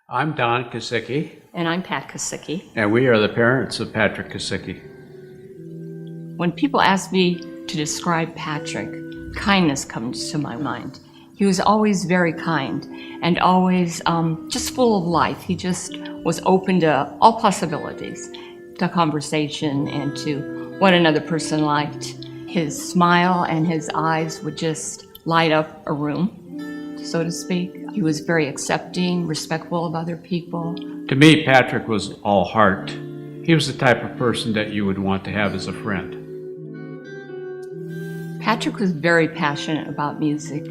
I'm Don Kisicki. And I'm Pat Kisicki. And we are the parents of Patrick Kisicki. When people ask me to describe Patrick, kindness comes to my mind. He was always very kind and always just full of life. He just was open to all possibilities, to conversation and to what another person liked. His smile and his eyes would just light up a room, so to speak. He was very accepting, respectful of other people. To me, Patrick was all heart. He was the type of person that you would want to have as a friend. Patrick was very passionate about music,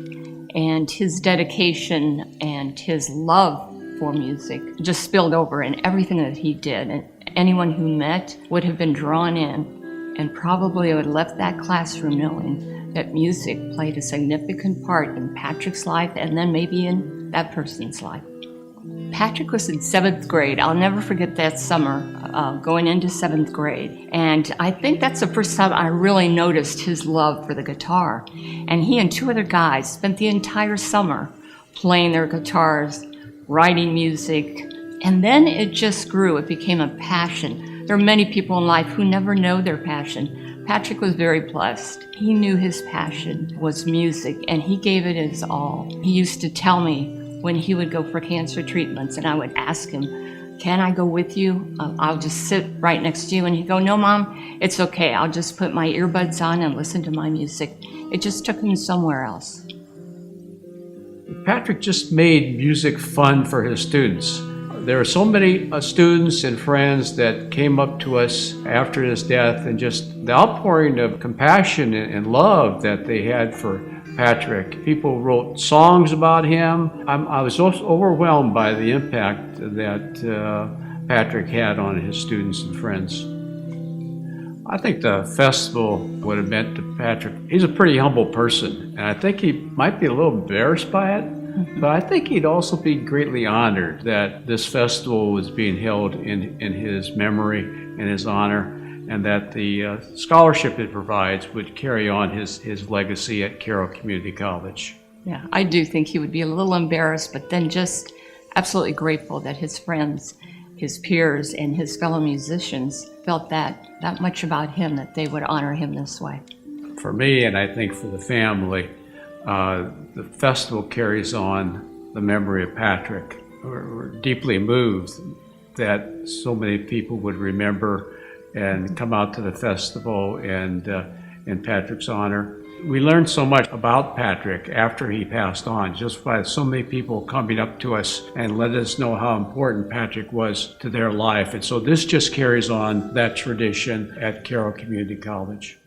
and his dedication and his love for music just spilled over in everything that he did. And anyone who met would have been drawn in and probably would have left that classroom knowing that music played a significant part in Patrick's life and then maybe in that person's life. Patrick was in 7th grade. I'll never forget that summer, going into 7th grade. And I think that's the first time I really noticed his love for the guitar. And he and 2 other guys spent the entire summer playing their guitars, writing music. And then it just grew. It became a passion. There are many people in life who never know their passion. Patrick was very blessed. He knew his passion was music, and he gave it his all. He used to tell me when he would go for cancer treatments, and I would ask him, can I go with you? I'll just sit right next to you. And he'd go, no, Mom, it's okay. I'll just put my earbuds on and listen to my music. It just took him somewhere else. Patrick just made music fun for his students. There are so many students and friends that came up to us after his death, and just the outpouring of compassion and love that they had for Patrick. People wrote songs about him. I was also overwhelmed by the impact that Patrick had on his students and friends. I think the festival would have meant to Patrick. He's a pretty humble person, and I think he might be a little embarrassed by it. But I think he'd also be greatly honored that this festival was being held in his memory, in his honor, and that the scholarship it provides would carry on his legacy at Carroll Community College. Yeah, I do think he would be a little embarrassed, but then just absolutely grateful that his friends, his peers, and his fellow musicians felt that much about him, that they would honor him this way. For me, and I think for the family, the festival carries on the memory of Patrick. We're deeply moved that so many people would remember and come out to the festival and in Patrick's honor. We learned so much about Patrick after he passed on, just by so many people coming up to us and let us know how important Patrick was to their life. And so this just carries on that tradition at Carroll Community College.